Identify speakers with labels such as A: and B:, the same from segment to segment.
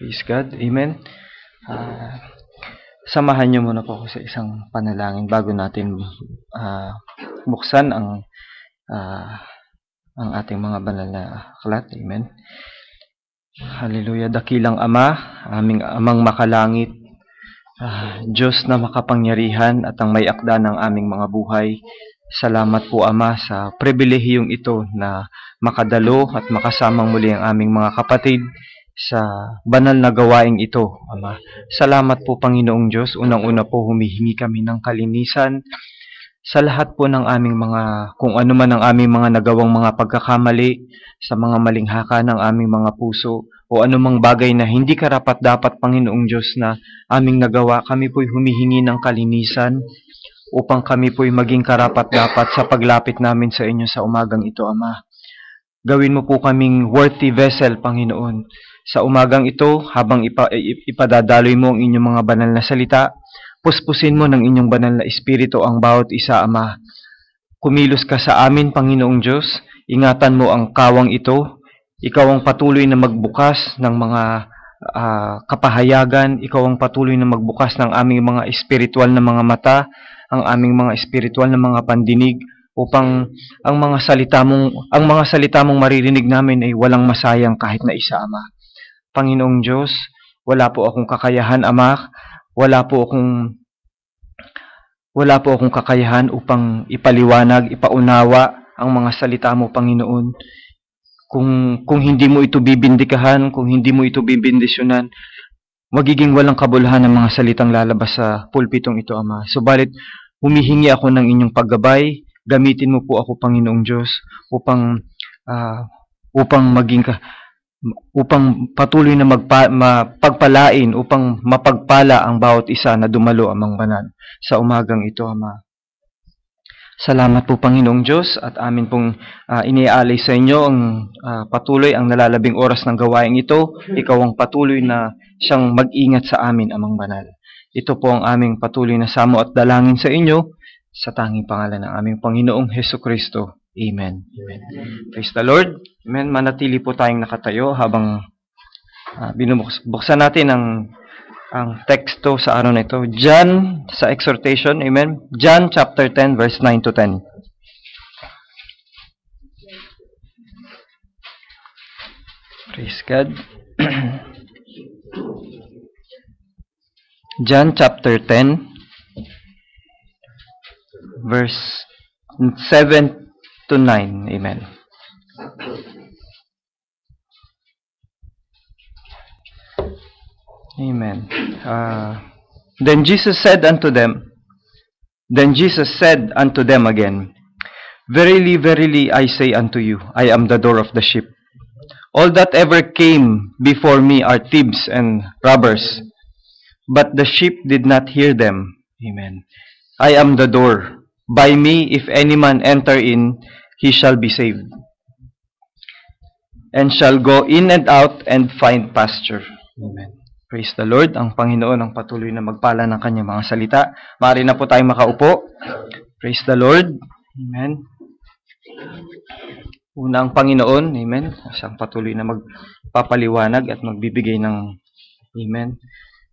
A: Praise God. Amen. Samahan niyo muna po ako sa isang panalangin bago natin buksan ang ating mga banal na aklat. Amen. Hallelujah. Dakilang Ama, aming Amang makalangit, Diyos na makapangyarihan at ang may akda ng aming mga buhay. Salamat po, Ama, sa pribilehiyong ito na makadalo at makasamang muli ang aming mga kapatid sa banal na gawaing ito, Ama. Salamat po, Panginoong Diyos. Unang-una po, humihingi kami ng kalinisan sa lahat po ng aming mga, kung ano man ang aming mga nagawang mga pagkakamali, sa mga malinghaka ng aming mga puso, o anumang bagay na hindi karapat-dapat, Panginoong Diyos, na aming nagawa. Kami po'y humihingi ng kalinisan upang kami po'y maging karapat-dapat sa paglapit namin sa inyo sa umagang ito, Ama. Gawin mo po kaming worthy vessel, Panginoon. Sa umagang ito, habang ipadadaloy mo ang inyong mga banal na salita, puspusin mo ng inyong banal na espiritu ang bawat isa, Ama. Kumilos ka sa amin, Panginoong Diyos. Ingatan mo ang kawang ito. Ikaw ang patuloy na magbukas ng mga kapahayagan. Ikaw ang patuloy na magbukas ng aming mga espiritual na mga mata, ang aming mga espiritual na mga pandinig, upang ang mga salita mong maririnig namin ay walang masayang kahit na isa, Ama. Panginoong Diyos, wala po akong kakayahan, Ama. Wala po akong kakayahan upang ipaliwanag, ipaunawa ang mga salita mo, Panginoon. Kung hindi mo ito bibindikahan, kung hindi mo ito bibindisyonan, magiging walang kabuluhan ang mga salitang lalabas sa pulpitong ito, Ama. Subalit, humihingi ako ng inyong paggabay. Gamitin mo po ako, Panginoong Diyos, upang patuloy na mapagpalain, upang mapagpala ang bawat isa na dumalo amang banal sa umagang ito, Ama. Salamat po, Panginoong Diyos, at amin pong iniaalay sa inyo ang patuloy ang nalalabing oras ng gawaing ito. Ikaw ang patuloy na siyang mag-ingat sa amin, Amang Banal. Ito po ang aming patuloy na samo at dalangin sa inyo sa tanging pangalan ng aming Panginoong Hesukristo. Amen. Amen. Praise the Lord. Amen. Manatili po tayong nakatayo habang binubuksan natin ang teksto sa araw na ito. John, sa exhortation. Amen. John chapter 10, verse 9 to 10. Praise God. John chapter 10, verse 7 to 9. Amen. Amen. Then Jesus said unto them again, Verily, verily, I say unto you, I am the door of the sheep. All that ever came before me are thieves and robbers, but the sheep did not hear them. Amen. I am the door. By me, if any man enter in, he shall be saved, and shall go in and out and find pasture. Amen. Praise the Lord. Ang Panginoon ang patuloy na magpala ng kanyang mga salita. Maaari na po tayong makaupo. Praise the Lord. Amen. Una ang Panginoon. Amen. Siyang patuloy na magpapaliwanag at magbibigay ng Amen.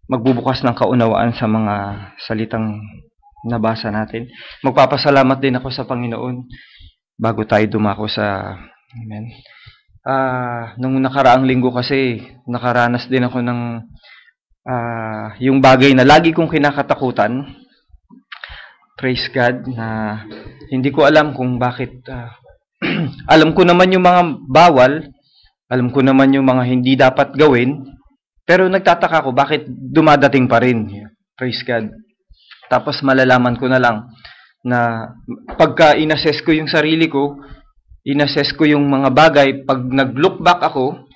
A: Magbubukas ng kaunawaan sa mga salitang nabasa natin. Magpapasalamat din ako sa Panginoon bago tayo dumako sa Amen. Nung nakaraang linggo kasi nakaranas din ako ng yung bagay na lagi kong kinakatakutan. Praise God, na hindi ko alam kung bakit alam ko naman yung mga bawal, alam ko naman yung mga hindi dapat gawin, pero nagtataka ko bakit dumadating pa rin. Praise God. Tapos malalaman ko na lang na pagka inassess ko yung sarili ko, inassess ko yung mga bagay, pag nag-look back ako,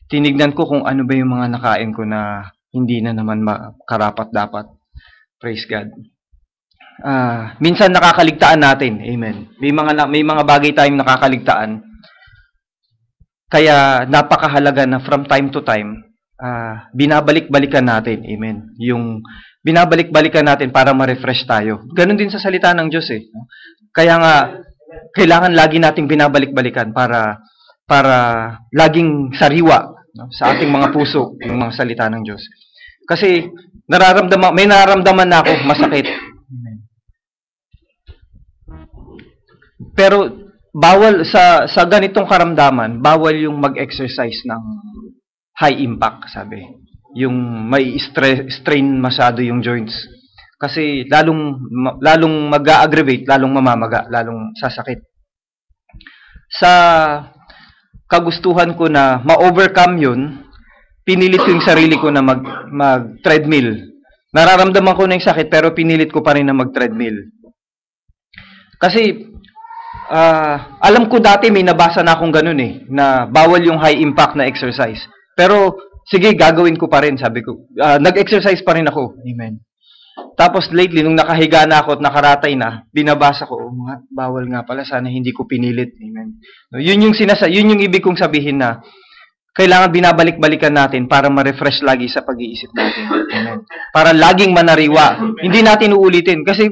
A: tinignan ko kung ano ba yung mga nakain ko na hindi na naman karapat-dapat. Praise God. Minsan nakakaligtaan natin. Amen. May mga bagay tayong nakakaligtaan. Kaya napakahalaga na from time to time, binabalik-balikan natin. Amen. Yung binabalik-balikan natin para ma-refresh tayo. Ganon din sa salita ng Diyos eh. Kaya nga, kailangan lagi nating binabalik-balikan para laging sariwa, no, sa ating mga puso yung mga salita ng Diyos. Kasi may nararamdaman na ako masakit. Pero bawal sa ganitong karamdaman, bawal yung mag-exercise ng high impact, sabi. Yung may strain masyado yung joints. Kasi lalong mag-aggravate, lalong mamamaga, lalong sasakit. Sa kagustuhan ko na ma-overcome yun, pinilit ko yung sarili ko na mag-treadmill. Nararamdaman ko na yung sakit, pero pinilit ko pa rin na mag-treadmill. Kasi, alam ko dati may nabasa na akong ganun na bawal yung high impact na exercise. Pero, sige, gagawin ko pa rin, sabi ko. Nag-exercise pa rin ako. Amen. Tapos lately, nung nakahiga na ako at nakaratay na, binabasa ko, bawal nga pala, sana hindi ko pinilit. Amen. Yun yung ibig kong sabihin na, kailangan binabalik-balikan natin para ma-refresh lagi sa pag-iisip natin. Amen. Para laging manariwa. Hindi natin uulitin. Kasi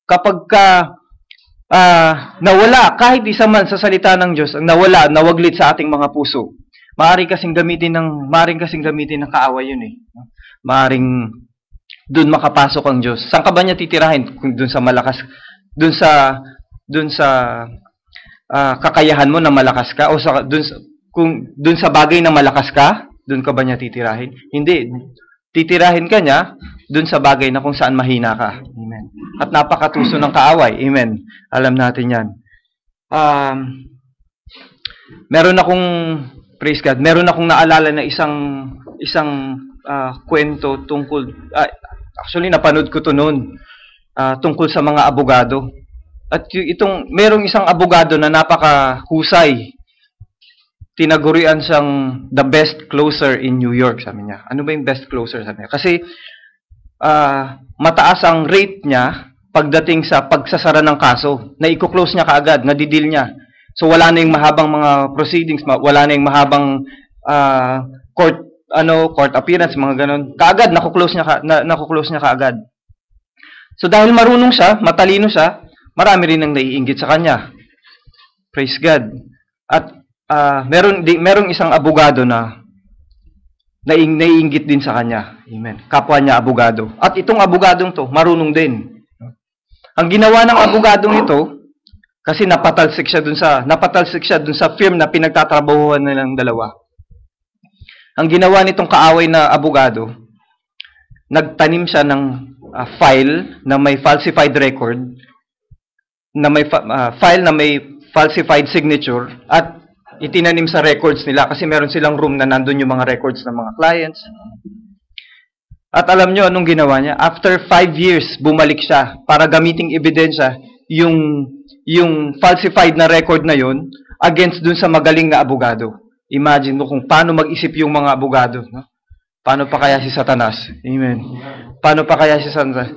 A: kapag nawala, kahit isa man sa salita ng Diyos, nawala, nawaglit sa ating mga puso, maaaring kasing gamitin ng kaaway yun Maaaring doon makapasok ang Diyos. Saan ka ba niya titirahin? Kung doon sa malakas, doon sa kakayahan mo na malakas ka, o kung doon sa bagay na malakas ka, doon ka ba niya titirahin? Hindi. Titirahin ka niya doon sa bagay na kung saan mahina ka. Amen. At napakatuso ng kaaway. Amen. Alam natin yan. Meron akong naalala na isang kwento tungkol, actually napanood ko to noon, tungkol sa mga abogado. At merong isang abogado na napakahusay. Tinagurian siyang the best closer in New York, sabi niya. Ano ba yung best closer, sabi niya? Kasi mataas ang rate niya pagdating sa pagsasara ng kaso. Na i-close niya kaagad, nadidil niya. So wala na yung mahabang mga proceedings, wala na yung mahabang court appearance, mga ganon. Kaagad naku-close niya kaagad. So dahil marunong siya, matalino siya, marami rin ang naiinggit sa kanya. Praise God. At merong isang abogado na naiinggit din sa kanya. Amen. Kapwa niya abogado. At itong abogadong to, marunong din. Ang ginawa ng abogadong ito, kasi napatalsik siya dun sa firm na pinagtatrabahuhan nilang dalawa. Ang ginawa nitong kaaway na abogado, nagtanim siya ng file na may falsified record, file na may falsified signature, at itinanim sa records nila kasi meron silang room na nandun yung mga records ng mga clients. At alam nyo anong ginawa niya? After 5 years, bumalik siya para gamiting ebidensya yung falsified na record na yun against dun sa magaling na abogado. Imagine mo kung paano mag-isip yung mga abogado. No? Paano pa kaya si Satanas? Amen. Paano pa kaya si Satanas?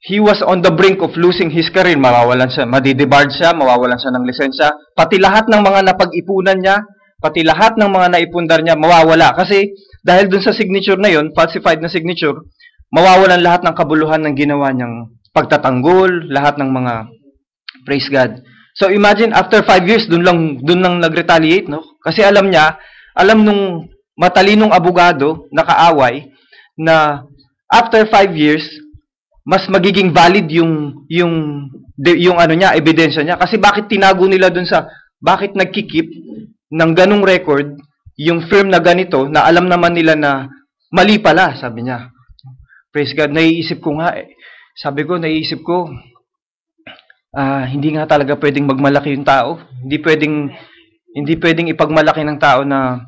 A: He was on the brink of losing his career. Mawawalan siya, madidebarred siya, mawawalan siya ng lisensya. Pati lahat ng mga napag-ipunan niya, pati lahat ng mga naipundar niya, mawawala. Kasi dahil dun sa signature na yun, falsified na signature, mawawalan lahat ng kabuluhan ng ginawa niyang pagtatanggol, lahat ng mga, praise God. So imagine, after 5 years, dun lang nag-retaliate, no? Kasi alam nung matalinong abogado, nakaaway, na after 5 years, mas magiging valid yung ebidensya niya. Kasi bakit tinago nila bakit nagkikip ng ganung record, yung firm na ganito, na alam naman nila na mali pala, sabi niya. Praise God, naiisip ko, hindi nga talaga pwedeng magmalaki yung tao. Hindi pwedeng ipagmalaki ng tao na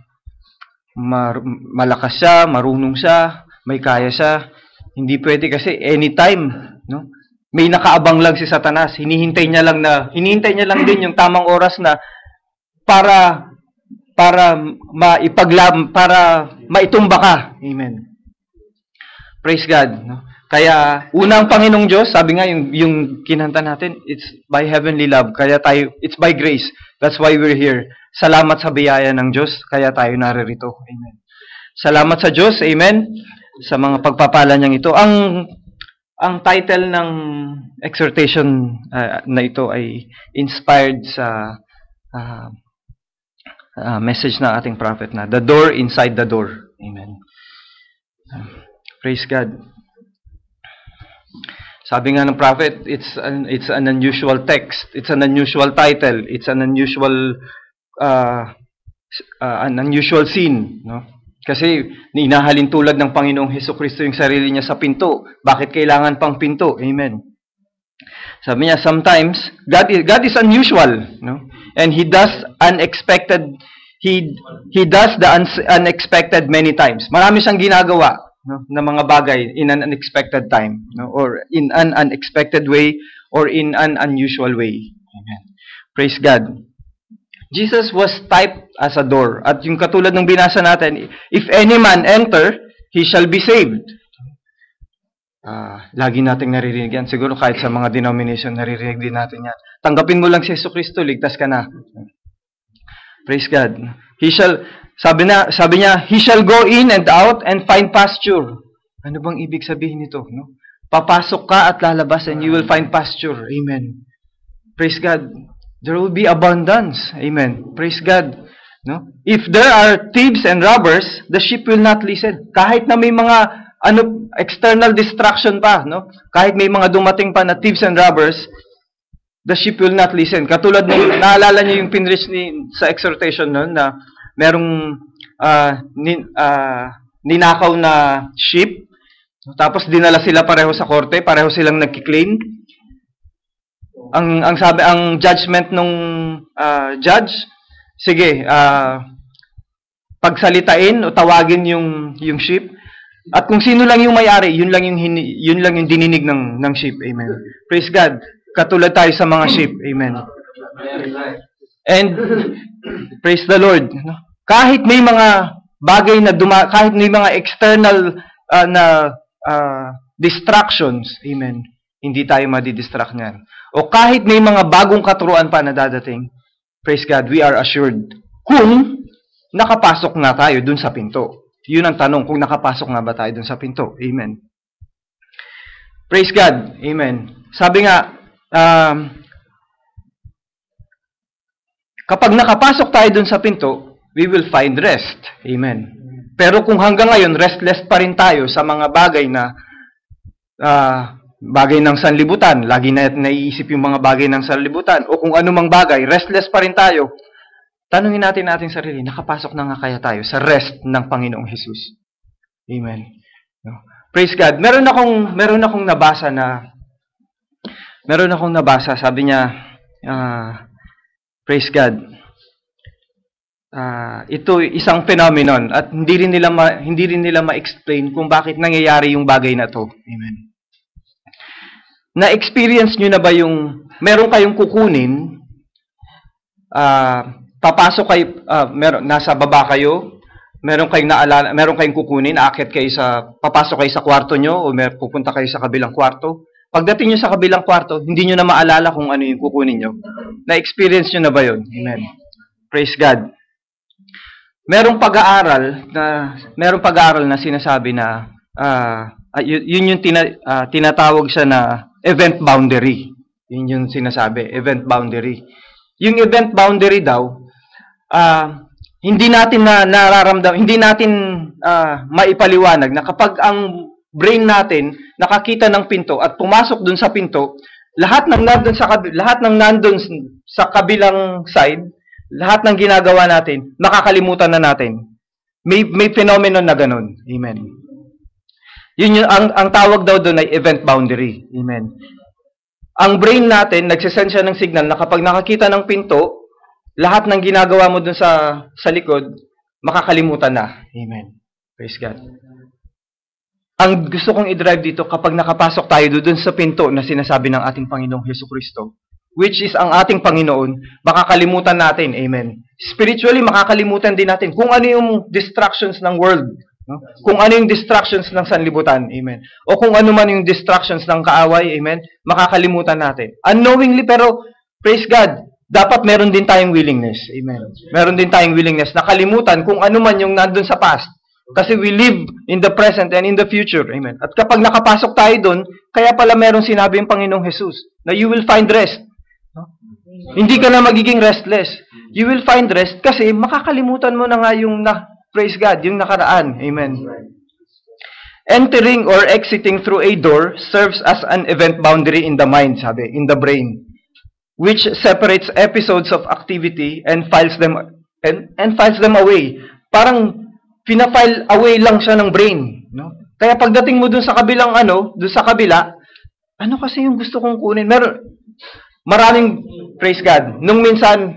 A: malakas siya, marunong siya, may kaya siya. Hindi pwede kasi anytime, no? May nakaabang lang si Satanas. Hinihintay niya lang din yung tamang oras na para maitumba ka. Amen. Praise God, no? Kaya unang Panginoong Diyos, sabi nga yung kinanta natin, it's by heavenly love. Kaya it's by grace. That's why we're here. Salamat sa biyaya ng Diyos, kaya tayo naririto. Amen. Salamat sa Diyos. Amen. Sa mga pagpapala niyang ito. Ang title ng exhortation na ito ay inspired sa message ng ating prophet na The Door Inside the Door. Amen. Praise God. Sabi nga ng prophet, it's an unusual text. It's an unusual title. It's an unusual scene, no? Kasi inahalin tulad ng Panginoong Hesukristo yung sarili niya sa pinto. Bakit kailangan pang pinto? Amen. Sabi niya, sometimes God is unusual, no? And He does unexpected. He does the unexpected many times. Marami siyang ginagawa, no, na mga bagay in an unexpected time, no, or in an unexpected way, or in an unusual way. Amen. Praise God. Jesus was typed as a door. At yung katulad ng binasa natin, if any man enter, he shall be saved. Lagi nating naririnig yan. Siguro kahit sa mga denomination, naririnig din natin yan. Tanggapin mo lang si Jesucristo, ligtas ka na. Praise God. Sabi niya, he shall go in and out and find pasture. Ano bang ibig sabihin nito? No? Papasok ka at lalabas and you will find pasture. Amen. Praise God. There will be abundance. Amen. Praise God. No? If there are thieves and robbers, the sheep will not listen. Kahit na may mga external distraction pa, no? Kahit may mga dumating pa na thieves and robbers, the sheep will not listen. Katulad ng naalala niyo yung pinrich sa exhortation noon na merong ninakaw na sheep, tapos dinala sila pareho sa korte, pareho silang nagki-claim. Ang judgment nung judge, sige, pagsalitain o tawagin yung sheep. At kung sino lang yung may-ari, yun lang yung dininig ng sheep. Amen. Praise God. Katulad tayo sa mga sheep. Amen. And praise the Lord. Kahit may mga bagay na kahit may mga external distractions, amen, hindi tayo madidistract niyan. O kahit may mga bagong katuruan pa na dadating, praise God, we are assured kung nakapasok na tayo dun sa pinto. Yun ang tanong, kung nakapasok nga ba tayo dun sa pinto. Amen. Praise God. Amen. Sabi nga, kapag nakapasok tayo dun sa pinto, we will find rest. Amen. Pero kung hanggang ngayon, restless pa rin tayo sa mga bagay na bagay ng sanlibutan, lagi na naiisip yung mga bagay ng sanlibutan, o kung anumang bagay, restless pa rin tayo, tanungin natin ating sarili, nakapasok na nga kaya tayo sa rest ng Panginoong Hesus? Amen. Praise God. Meron akong nabasa, sabi niya, praise God. Ito isang phenomenon at hindi rin nila ma-explain kung bakit nangyayari yung bagay na to. Amen. Na-experience nyo na ba yung meron kayong kukunin, papasok kayo, nasa baba kayo, meron kayong kukunin, aakyat kayo papasok kayo sa kwarto nyo o pupunta kayo sa kabilang kwarto. Pagdating nyo sa kabilang kwarto, hindi nyo na maalala kung ano yung kukunin nyo. Na-experience nyo na ba yun? Amen. Praise God. Merong pag-aaral na sinasabi na yun yung tinatawag siya na event boundary. Yun yung sinasabi, event boundary. Yung event boundary daw, hindi natin maipaliwanag na kapag ang brain natin nakakita ng pinto at pumasok dun sa pinto, lahat ng nandun sa kabilang side, lahat ng ginagawa natin, makakalimutan na natin. May phenomenon na ganun. Amen. Yun yung, ang tawag daw doon ay event boundary. Amen. Ang brain natin, nagsisend siya ng signal na kapag nakakita ng pinto, lahat ng ginagawa mo doon sa likod, makakalimutan na. Amen. Praise God. Ang gusto kong i-drive dito, kapag nakapasok tayo doon sa pinto na sinasabi ng ating Panginoong Hesukristo, which is ang ating Panginoon, makakalimutan natin. Amen. Spiritually, makakalimutan din natin kung ano yung distractions ng world. No? Kung ano yung distractions ng sanlibutan. Amen. O kung ano man yung distractions ng kaaway. Amen. Makakalimutan natin. Unknowingly, pero praise God, dapat meron din tayong willingness. Amen. Meron din tayong willingness na kalimutan kung ano man yung nandun sa past. Kasi we live in the present and in the future. Amen. At kapag nakapasok tayo doon, kaya pala meron sinabi yung Panginoong Jesus na you will find rest. No? Hindi ka na magiging restless. You will find rest kasi makakalimutan mo na nga yung praise God, yung nakaraan. Amen. Entering or exiting through a door serves as an event boundary in the mind, sabi, in the brain, which separates episodes of activity and files them away. Parang pina-file away lang siya ng brain, no? Kaya pagdating mo dun sa kabilang dun sa kabila, ano kasi yung gusto kong kunin? Maraming praise God. Nung minsan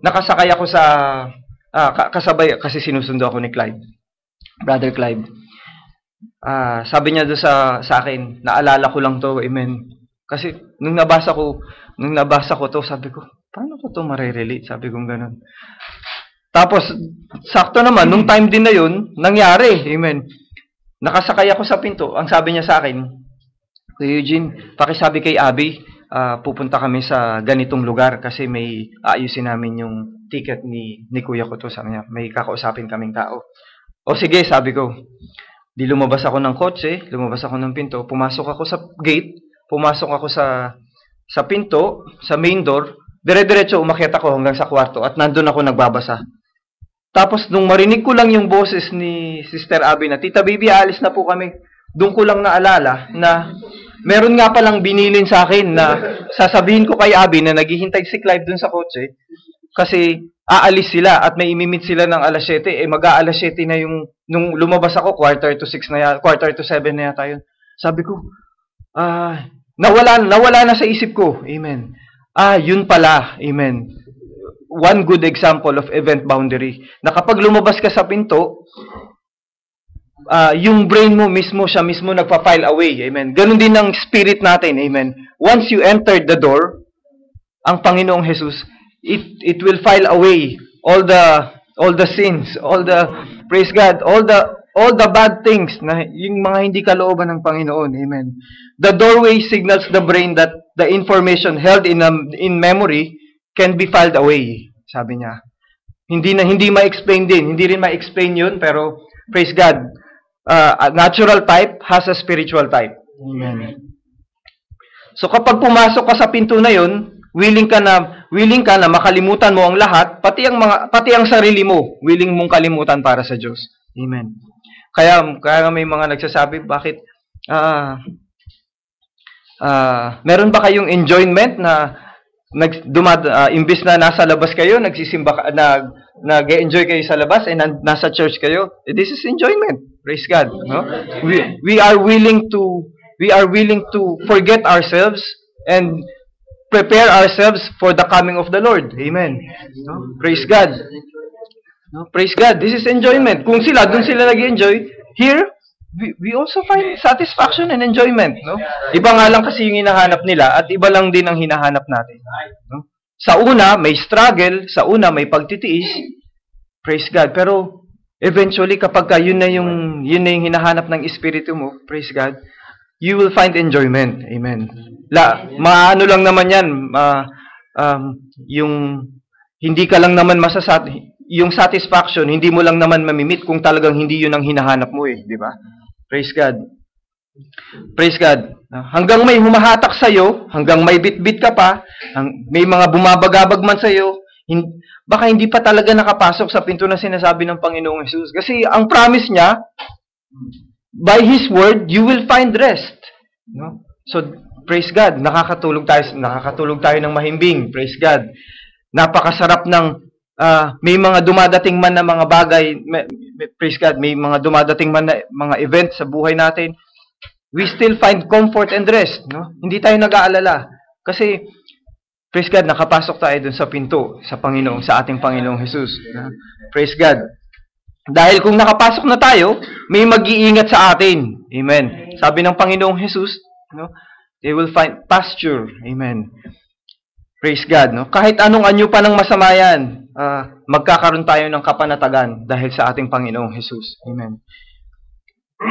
A: nakasakay ako sa kasabay kasi sinusundo ako ni Clyde. Brother Clyde. Sabi niya doon sa akin, naalala ko lang to, amen. Kasi nung nabasa ko to, sabi ko, paano ko to marirelate? Sabi ko gano'n. Tapos, sakto naman, nung time din na yun, nangyari. Amen. Nakasakay ako sa pinto. Ang sabi niya sa akin, Kuya Eugene, pakisabi kay Abby, pupunta kami sa ganitong lugar kasi may aayusin namin yung ticket ni Kuya ko to. Sabi niya, may kakausapin kaming tao. O sige, sabi ko. Di lumabas ako ng kotse, lumabas ako ng pinto, pumasok ako sa gate, pumasok ako sa pinto, sa main door, dire-diretso umakyat ako hanggang sa kwarto at nandun ako nagbabasa. Tapos, nung marinig ko lang yung boses ni Sister Abby na, Tita Baby, alis na po kami. Doon ko lang naalala na meron nga palang binilin sa akin na sasabihin ko kay Abby na naghihintay si Clive doon sa kotse kasi aalis sila at may imimit sila ng alas 7. Mag-aalas 7 na yung, nung lumabas ako, 5:45 na yata, 6:45 na yata yun. Sabi ko, nawala na sa isip ko. Amen. Yun pala. Amen. One good example of event boundary. Na kapag lumabas ka sa pinto, yung brain mo mismo, siya mismo nagpa-file away. Amen. Ganun din ang spirit natin. Amen. Once you entered the door, ang Panginoong Jesus, it will file away all the sins, praise God, all the bad things na yung mga hindi kalooban ng Panginoon. Amen. The doorway signals the brain that the information held in memory can be filed away, sabi niya. Hindi ma-explain din. Hindi rin ma-explain yun, pero praise God, a natural type has a spiritual type. Amen. So kapag pumasok ka sa pinto na yun, willing ka na makalimutan mo ang lahat, pati ang sarili mo, willing mong kalimutan para sa Diyos. Amen. Kaya may mga nagsasabi, bakit meron ba kayong enjoyment na imbis na nasa labas kayo, nagsisimba nag-enjoy kayo sa labas and nasa church kayo? This is enjoyment. Praise God, no? We are willing to forget ourselves and prepare ourselves for the coming of the Lord. Amen. No? Praise God. No? Praise God. This is enjoyment. Kung doon sila nag-enjoy, here we also find satisfaction and enjoyment, no? Iba nga lang kasi yung hinahanap nila at iba lang din ang hinahanap natin, no? Sa una may struggle, sa una may pagtitiis, praise God, pero eventually kapag yun na yung hinahanap ng espiritu mo, praise God, you will find enjoyment. Amen. Maano lang naman yan, yung hindi ka lang naman yung satisfaction, hindi mo lang naman mamimit kung talagang hindi yun ang hinahanap mo, di ba? Praise God. Praise God. Hanggang may humahatak sa'yo, hanggang may bit-bit ka pa, may mga bumabagabag man sa'yo, baka hindi pa talaga nakapasok sa pinto na sinasabi ng Panginoong Jesus. Kasi ang promise niya, by His word, you will find rest. No? So, praise God. Nakakatulog tayo ng mahimbing. Praise God. Napakasarap ng may mga dumadating man na mga bagay, praise God, may mga dumadating man na mga events sa buhay natin, we still find comfort and rest, no? Hindi tayo nag-aalala. Kasi, praise God, nakapasok tayo dun sa pinto, sa ating Panginoong Jesus. No? Praise God. Dahil kung nakapasok na tayo, may mag-iingat sa atin. Amen. Sabi ng Panginoong Jesus, no? They will find pasture. Amen. Praise God, no? Kahit anong anyo pa ng masama yan, magkakaroon tayo ng kapanatagan dahil sa ating Panginoong Jesus. Amen.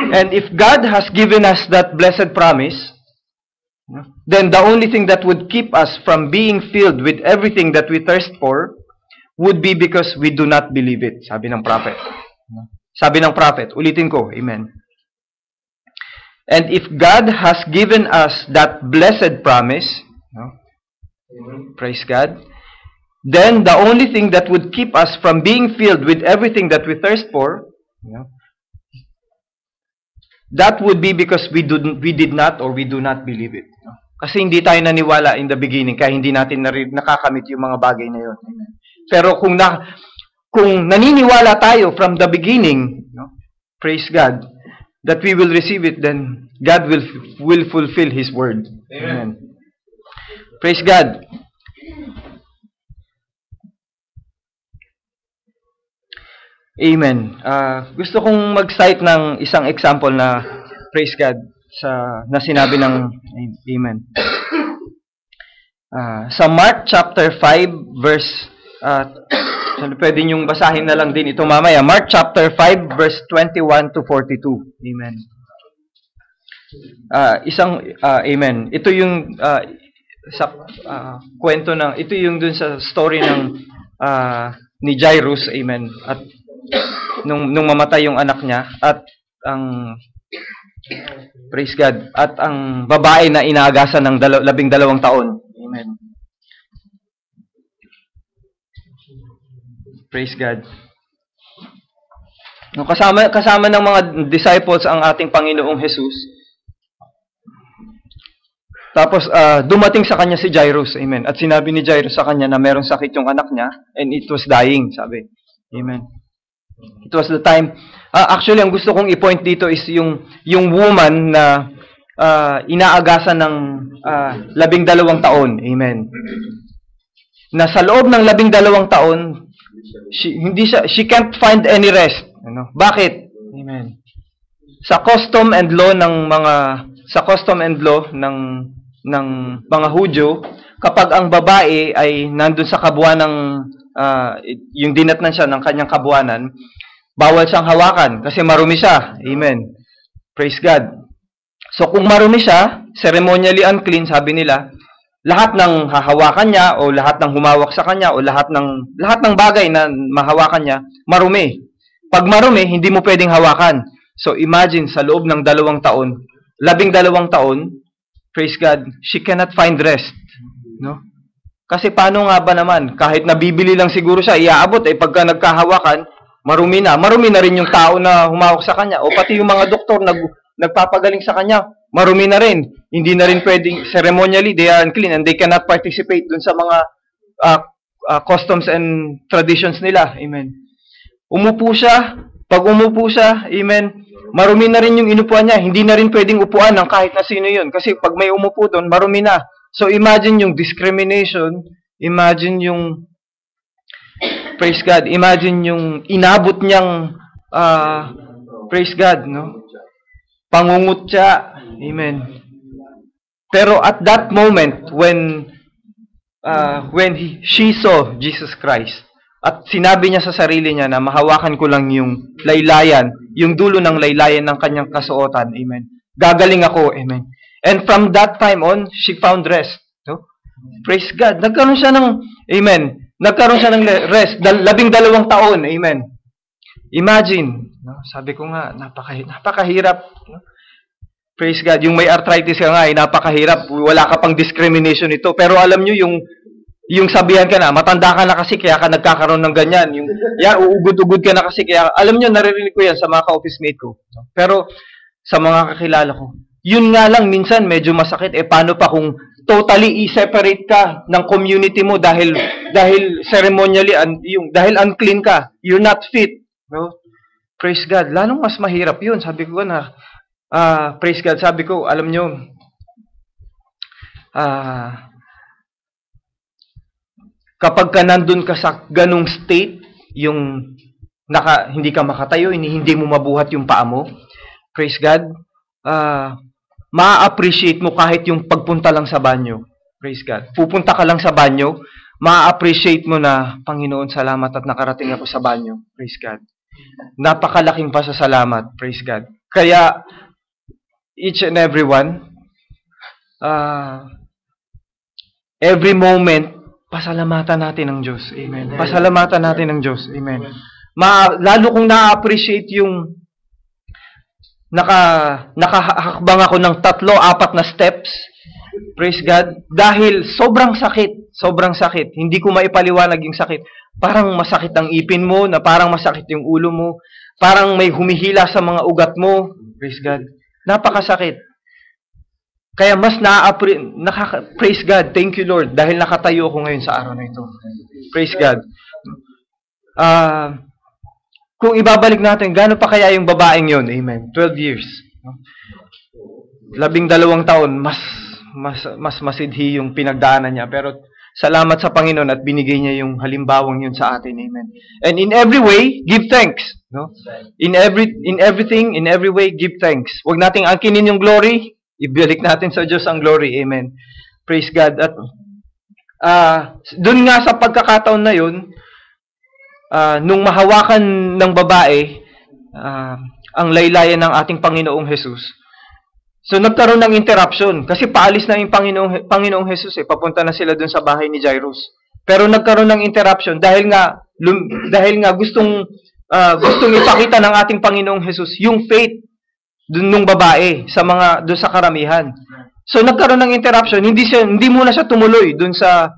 A: And if God has given us that blessed promise, then the only thing that would keep us from being filled with everything that we thirst for would be because we do not believe it, sabi ng prophet. Sabi ng prophet, ulitin ko, amen. And if God has given us that blessed promise, no? Praise God, then the only thing that would keep us from being filled with everything that we thirst for, that would be because we did not or we do not believe it. Kasi hindi tayo naniwala in the beginning, kaya hindi natin nakakamit yung mga bagay na yun. Amen. Pero kung naniniwala tayo from the beginning, praise God, that we will receive it, then God will fulfill His word. Amen. Praise God. Amen. Gusto kong mag-cite ng isang example na, praise God, na sinabi ng Amen. Sa Mark chapter 5 verse pwede niyong basahin na lang din ito mamaya. Mark chapter 5 verse 21 to 42. Amen. Amen. Ito yung sa kwento ng ito yung dun sa story ng ni Jairus. Amen. At nung mamatay yung anak niya at ang praise God at ang babae na inaagasan ng 12 taon. Amen. Praise God. No, kasama ng mga disciples ang ating Panginoong Jesus. Tapos dumating sa kanya si Jairus. Amen. At sinabi ni Jairus sa kanya na merong sakit yung anak niya and it was dying, sabi. Amen. It was the time. Actually, ang gusto kong i-point dito is yung woman na inaagasan ng 12 taon. Amen. Na sa loob ng 12 taon, she can't find any rest. Ano? Bakit? Amen. Sa custom and law ng mga Hudyo, kapag ang babae ay nandun sa kabuanang yung dinatnan siya ng kanyang kabuanan, bawal siyang hawakan kasi marumi siya. Amen. Praise God. So kung marumi siya, ceremonially unclean, sabi nila, lahat ng hahawakan niya o lahat ng humawak sa kanya o lahat ng bagay na mahawakan niya, marumi. Pag marumi, hindi mo pwedeng hawakan. So imagine sa loob ng 2 taon, 12 taon, praise God, she cannot find rest. No? Kasi paano nga ba naman, kahit nabibili lang siguro siya, iaabot, pagka nagkahawakan, marumi na rin yung tao na humawak sa kanya, o pati yung mga doktor nagpapagaling sa kanya, marumi na rin. Hindi na rin pwedeng, ceremonially, they are unclean and they cannot participate dun sa mga customs and traditions nila. Amen. Umupo siya, pag umupo siya, amen, marumi na rin yung inupuan niya, hindi na rin pwedeng upuan ng kahit na sino yun, kasi pag may umupo doon, marumi na. So imagine yung discrimination, imagine yung praise God, imagine yung inabot niyang praise God, no? Pangungutya. Amen. Pero at that moment when she saw Jesus Christ at sinabi niya sa sarili niya na mahawakan ko lang yung laylayan, yung dulo ng laylayan ng kanyang kasuotan. Amen. Gagaling ako. Amen. And from that time on, she found rest. No? Praise God. Nagkaroon siya ng, amen, nagkaroon siya ng rest. 12 taon. Amen. Imagine. No? Sabi ko nga, napakahirap. No? Praise God. Yung may arthritis ka nga, napakahirap. Wala ka pang discrimination ito. Pero alam nyo, yung sabihan ka na, matanda ka na kasi, kaya ka nagkakaroon ng ganyan. Uugod-ugod ka na kasi, kaya, alam nyo, naririnig ko yan sa mga ka-office mate ko. Pero, sa mga kakilala ko, yun nga lang, minsan medyo masakit. Paano pa kung totally i-separate ka ng community mo dahil ceremonially, dahil unclean ka, you're not fit. No? Praise God. Lalong mas mahirap yun. Sabi ko na, praise God. Sabi ko, alam nyo, kapag ka nandun ka sa ganung state, yung hindi ka makatayo, hindi mo mabuhat yung paa mo, praise God, ma-appreciate mo kahit yung pagpunta lang sa banyo. Praise God. Pupunta ka lang sa banyo, ma-appreciate mo na, Panginoon, salamat at nakarating ako sa banyo. Praise God. Napakalaking pasasalamat. Praise God. Kaya, each and every one, every moment, pasalamatan natin ang Diyos. Amen. Pasalamatan natin ang Diyos. Amen. lalo kong na-appreciate yung nakahakbang ako ng 3-4 na steps. Praise God. Dahil sobrang sakit. Hindi ko maipaliwanag yung sakit. Parang masakit ang ipin mo, na parang masakit yung ulo mo, parang may humihila sa mga ugat mo. Praise God. Napakasakit. Kaya mas praise God. Thank you, Lord. Dahil nakatayo ako ngayon sa araw na ito. Praise God. Kung ibabalik natin, gaano pa kaya yung babaeng yun? Amen. 12 years. 12 taon, mas masidhi yung pinagdaanan niya. Pero salamat sa Panginoon at binigay niya yung halimbawang yun sa atin. Amen. And in every way, give thanks. No? In everything, in every way, give thanks. Huwag nating angkinin yung glory. Ibalik natin sa Diyos ang glory. Amen. Praise God. At dun nga sa pagkakataon na yun, nung mahawakan ng babae ang laylayan ng ating Panginoong Jesus. So nagkaroon ng interruption kasi paalis na yung Panginoong Jesus papunta na sila dun sa bahay ni Jairus. Pero nagkaroon ng interruption dahil nga gustong ipakita ng ating Panginoong Jesus yung faith dun nung babae dun sa karamihan. So nagkaroon ng interruption, hindi muna siya tumuloy dun sa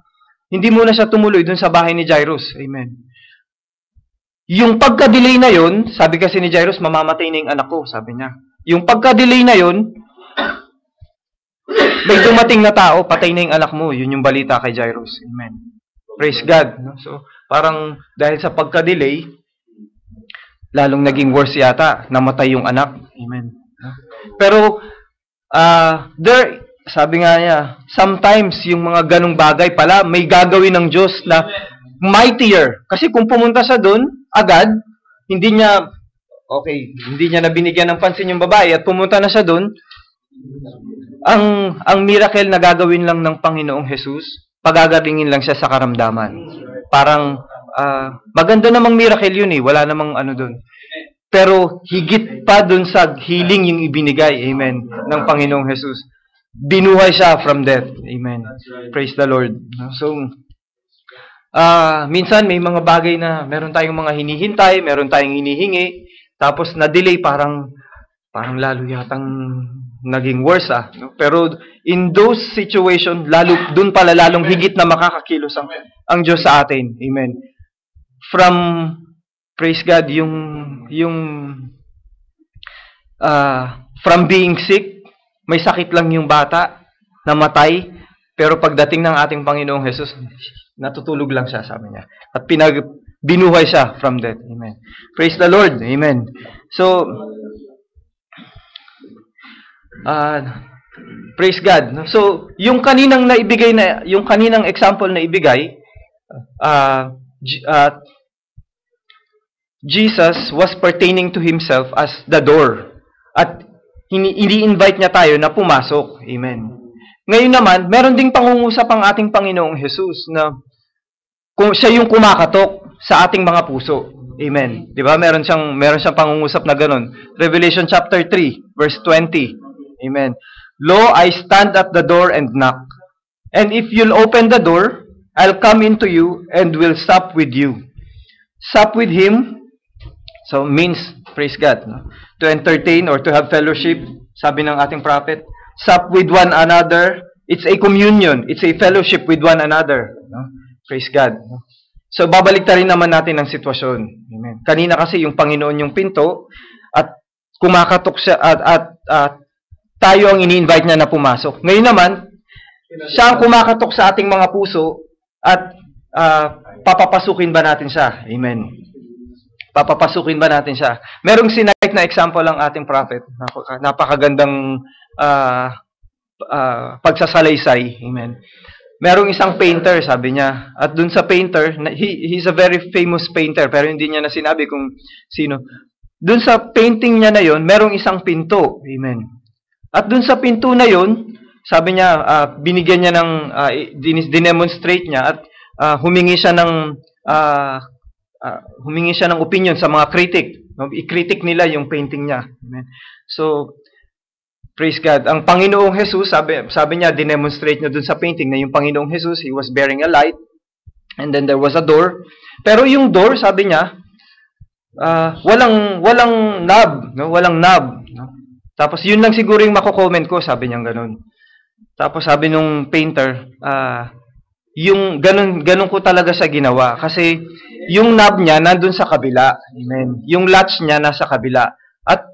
A: bahay ni Jairus. Amen. Yung pagka-delay na yon, sabi kasi ni Jairus, mamamatay na yung anak ko, sabi niya. Yung pagka-delay na yon, may dumating na tao, patay na yung anak mo. Yun yung balita kay Jairus. Amen. Praise God. No? So, parang dahil sa pagka-delay, lalong naging worse yata, namatay yung anak. Amen. Pero, sabi nga niya, sometimes yung mga ganong bagay pala, may gagawin ng Diyos na mightier. Kasi kung pumunta siya doon, agad, hindi niya na binigyan ng pansin yung babae at pumunta na siya doon, ang miracle na gagawin lang ng Panginoong Jesus, pagagalingin lang siya sa karamdaman. Parang, maganda namang miracle yun wala namang ano doon. Pero, higit pa doon sa healing yung ibinigay, amen, ng Panginoong Jesus. Binuhay siya from death, amen. Praise the Lord. So, minsan may mga bagay na meron tayong mga hinihintay, meron tayong hinihingi, tapos na-delay parang lalo yatang naging worse no? Pero in those situation, dun pala lalong higit na makakakilos ang Diyos sa atin. Amen. From, praise God, from being sick, may sakit lang yung bata, namatay, pero pagdating ng ating Panginoong Jesus, natutulog lang siya, sabi niya. At binuhay siya from death. Amen. Praise the Lord. Amen. So, praise God. So, yung kaninang example na ibigay, Jesus was pertaining to himself as the door. At ini-invite niya tayo na pumasok. Amen. Ngayon naman, meron ding pangungusap ang ating Panginoong Jesus na kung siya yung kumakatok sa ating mga puso. Amen. 'Di ba? Meron siyang pangungusap na ganun. Revelation chapter 3, verse 20. Amen. Lo, I stand at the door and knock. And if you'll open the door, I'll come into you and will sup with you. Sup with him, so means, praise God, no? To entertain or to have fellowship, sabi ng ating prophet, sup with one another. It's a communion. It's a fellowship with one another. No? Praise God. So, babalik rin naman natin ang sitwasyon. Amen. Kanina kasi yung Panginoon yung pinto at kumakatok siya at tayo ang ini-invite niya na pumasok. Ngayon naman, siya ang kumakatok sa ating mga puso at papapasukin ba natin siya? Amen. Papapasukin ba natin siya? Merong sinayit na example ang ating prophet. Napakagandang pagsasalaysay. Amen. Merong isang painter, sabi niya. At dun sa painter, he's a very famous painter, pero hindi niya na sinabi kung sino. Dun sa painting niya na yon, merong isang pinto. Amen. At dun sa pinto na yon, sabi niya, binigyan niya ng, dinemonstrate niya at humingi siya ng opinion sa mga critic. I-critic nila yung painting niya. Amen. So, praise God. Ang Panginoong Jesus, sabi niya, dinemonstrate niya dun sa painting na yung Panginoong Jesus, he was bearing a light, and then there was a door. Pero yung door, sabi niya, walang knob, no? Walang knob, no? Tapos yun lang siguro yung mako-comment ko, sabi niya ganun. Tapos sabi nung painter, yung ganun ko talaga sa ginawa kasi yung knob niya nandun sa kabila. Amen. Yung latch niya nasa kabila. At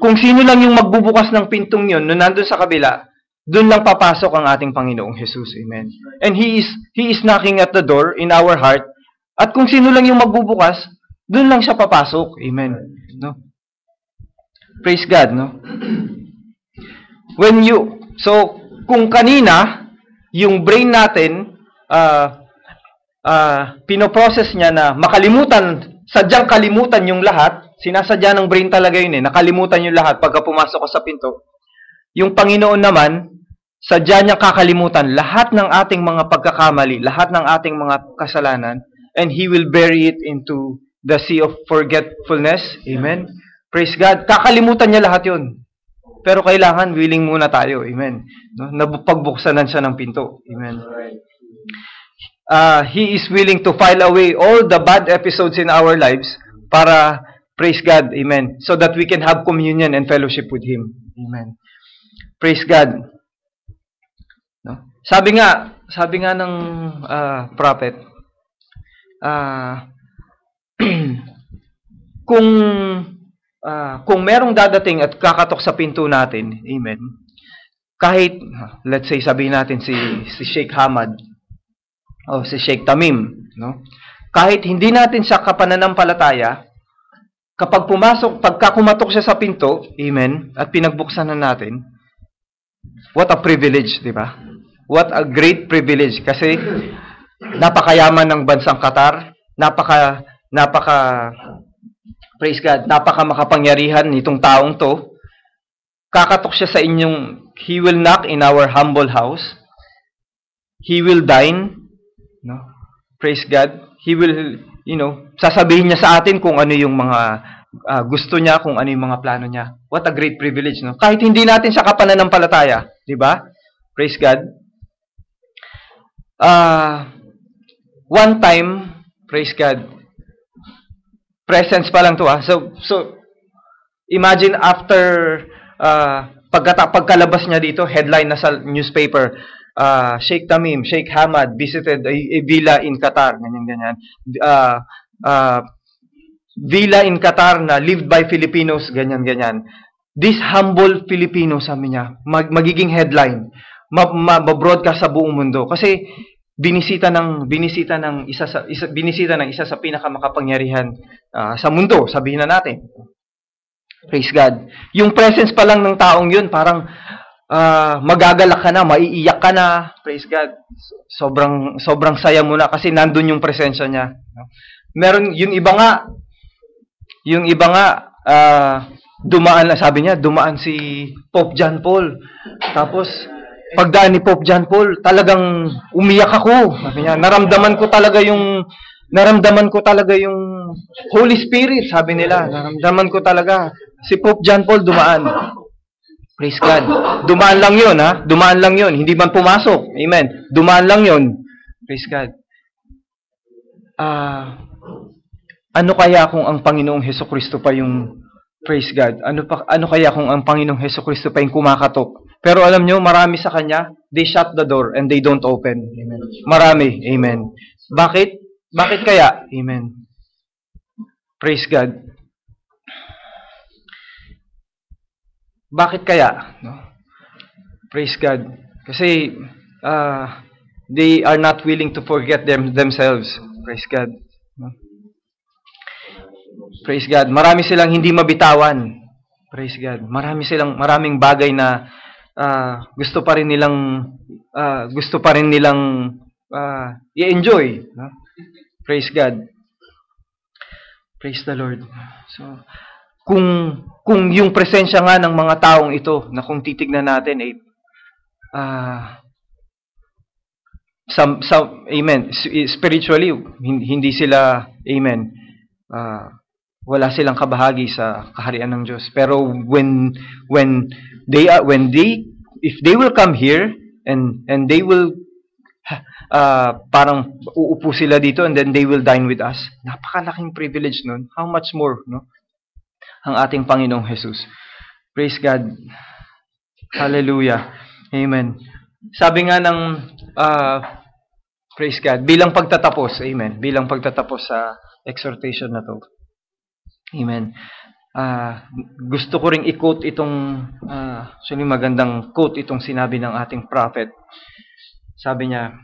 A: kung sino lang yung magbubukas ng pintong yun, no nandun sa kabila, dun lang papasok ang ating Panginoong Jesus. Amen. And He is knocking at the door in our heart. At kung sino lang yung magbubukas, dun lang siya papasok. Amen. No? Praise God, no? So, kung kanina, yung brain natin, pinoprocess niya na makalimutan, sadyang kalimutan yung lahat, sinasadya ng brain talaga yun nakalimutan yung lahat pagka pumasok ko sa pinto. Yung Panginoon naman, sadya niya kakalimutan lahat ng ating mga pagkakamali, lahat ng ating mga kasalanan, and He will bury it into the sea of forgetfulness. Amen? Praise God. Kakalimutan niya lahat yun. Pero kailangan willing muna tayo. Amen. No? Napagbuksanan siya ng pinto. Amen. He is willing to file away all the bad episodes in our lives para, praise God, amen, so that we can have communion and fellowship with Him. Amen. Praise God. No? Sabi nga ng prophet, kung merong dadating at kakatok sa pinto natin, amen, kahit, let's say, sabihin natin si Sheikh Hamad, o si Sheikh Tamim, no? Kahit hindi natin siya kapananampalataya, kapag pagka kumatok siya sa pinto, amen, at pinagbuksan na natin, what a privilege, di ba? What a great privilege, kasi napakayaman ng bansang Qatar, praise God, napaka makapangyarihan nitong taong to. Kakatok siya sa inyong, He will knock in our humble house. He will dine, no? Praise God. He will, sasabihin niya sa atin kung ano yung mga gusto niya, kung ano yung mga plano niya. What a great privilege, no? Kahit hindi natin siya kapananampalataya, di ba? Praise God. One time, praise God, presence pa lang to So imagine after pagkalabas niya dito, headline na sa newspaper, Sheikh Tamim, Sheikh Hamad visited a villa in Qatar, ganyan. Villa in Qatar na lived by Filipinos, ganyan. This humble Filipino, sabi niya, magiging headline, ma-broadcast sa buong mundo kasi binisita ng isa sa pinakamakapangyarihan sa mundo, sabihin na natin. Praise God. Yung presence pa lang ng taong yun, parang magagalak ka na, maiiyak ka na. Praise God. Sobrang saya mo na kasi nandun yung presensya niya. Meron yung iba nga dumaan si Pope John Paul. Tapos pagdaan ni Pope John Paul, talagang umiyak ako. Sabi niya, naramdaman ko talaga yung Holy Spirit, sabi nila. Naramdaman ko talaga. Si Pope John Paul dumaan. Praise God. Dumaan lang yun, ha? Dumaan lang yun. Hindi man pumasok. Amen. Dumaan lang yun. Praise God. Ano kaya kung ang Panginoong Hesukristo pa yung, praise God, ano kaya kung ang Panginoong Hesukristo pa yung kumakatok? Pero alam nyo, marami sa Kanya, they shut the door and they don't open. Amen. Marami. Amen. Bakit? Bakit kaya? Amen. Praise God. Bakit kaya? No? Praise God. Kasi they are not willing to forget themselves. Praise God. No? Praise God. Marami silang hindi mabitawan. Praise God. Maraming bagay na gusto pa rin nilang i-enjoy. No? Praise God. Praise the Lord. So, kung yung presensya nga ng mga taong ito, na kung titignan natin, amen, spiritually, hindi sila, amen, wala silang kabahagi sa kaharian ng Diyos. Pero if they will come here and they will parang uupo sila dito and then they will dine with us. Napakalaking privilege nun. How much more, no? Ang ating Panginoong Jesus. Praise God. Hallelujah. Amen. Sabi nga ng praise God, bilang pagtatapos, amen, bilang pagtatapos sa exhortation na to. Amen. Gusto ko ring i-quote itong actually magandang quote itong sinabi ng ating prophet. Sabi niya,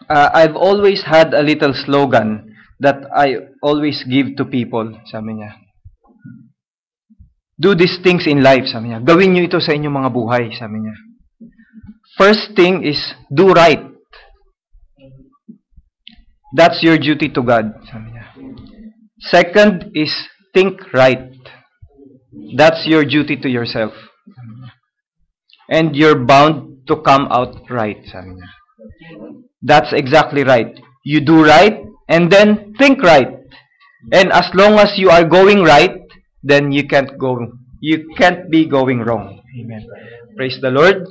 A: I've always had a little slogan that I always give to people. Sabi niya, do these things in life. Sabi niya, gawin niyo ito sa inyong mga buhay. Sabi niya, first thing is do right. That's your duty to God. Sabi niya. Second is think right. That's your duty to yourself. And you're bound to come out right. Sabi niya. That's exactly right. You do right and then think right. And as long as you are going right, then you can't be going wrong. Amen. Praise the Lord.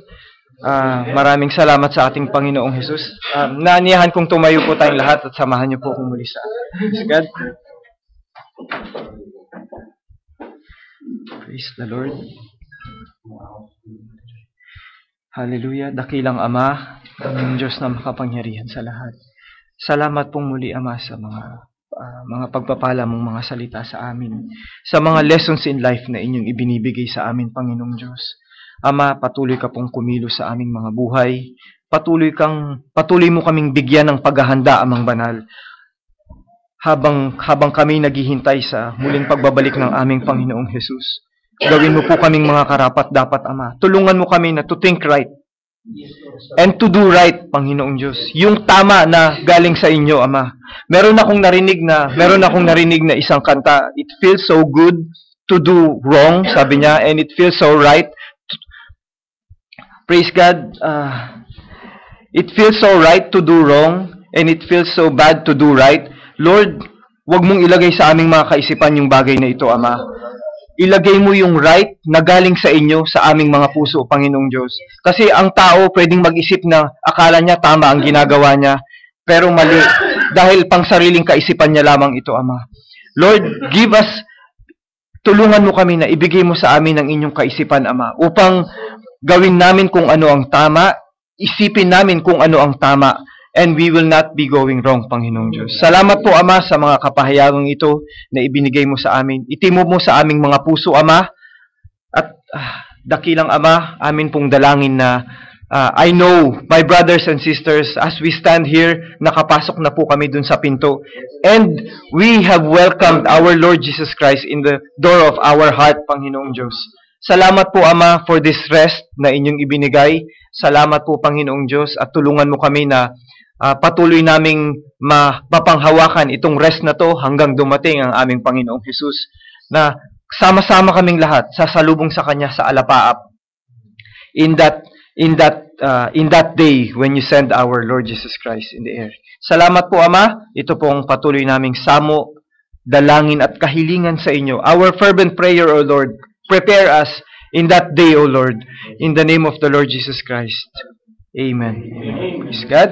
A: Maraming salamat sa ating Panginoong Jesus. Naaniyahan kong tumayo po tayong lahat at samahan niyo po akong muli sa praise God. Praise the Lord. Hallelujah. Dakilang Ama, aming Diyos na makapangyarihan sa lahat. Salamat pong muli, Ama, sa mga pagpapala mong mga salita sa amin. Sa mga lessons in life na inyong ibinibigay sa amin, Panginoong Diyos. Ama, patuloy ka pong kumilos sa aming mga buhay. Patuloy mo kaming bigyan ng paghahanda, Amang Banal. Habang kami naghihintay sa muling pagbabalik ng aming Panginoong Jesus. Gawin mo po kaming mga karapat-dapat, Ama. Tulungan mo kami na to think right. And to do right, Panginoong Diyos. Yung tama na galing sa inyo, Ama. Meron akong narinig na isang kanta. It feels so good to do wrong, sabi niya, and it feels so right. Praise God. It feels so right to do wrong, and it feels so bad to do right. Lord, wag mong ilagay sa aming mga kaisipan yung bagay na ito, Ama. Ilagay mo yung right na galing sa inyo sa aming mga puso, Panginoong Diyos. Kasi ang tao pwedeng mag-isip na akala niya tama ang ginagawa niya, pero mali dahil pang sariling kaisipan niya lamang ito, Ama. Lord, tulungan mo kami na ibigay mo sa amin ang inyong kaisipan, Ama, upang gawin namin kung ano ang tama, isipin namin kung ano ang tama, and we will not be going wrong, Panginoong Diyos. Salamat po, Ama, sa mga kapahayagang ito na ibinigay mo sa amin. Itimo mo sa aming mga puso, Ama. At dakilang Ama, amin pong dalangin na I know, my brothers and sisters, as we stand here, nakapasok na po kami dun sa pinto. And we have welcomed our Lord Jesus Christ in the door of our heart, Panginoong Diyos. Salamat po, Ama, for this rest na inyong ibinigay. Salamat po, Panginoong Diyos, at tulungan mo kami na patuloy naming mapanghawakan itong rest na to hanggang dumating ang aming Panginoong Jesus, na sama-sama kaming lahat sasalubong sa Kanya sa alapaap in that day when you send our Lord Jesus Christ in the air. Salamat po, Ama. Ito pong patuloy naming samo, dalangin at kahilingan sa inyo. Our fervent prayer, O Lord, prepare us in that day, O Lord, in the name of the Lord Jesus Christ. Amen. Praise God.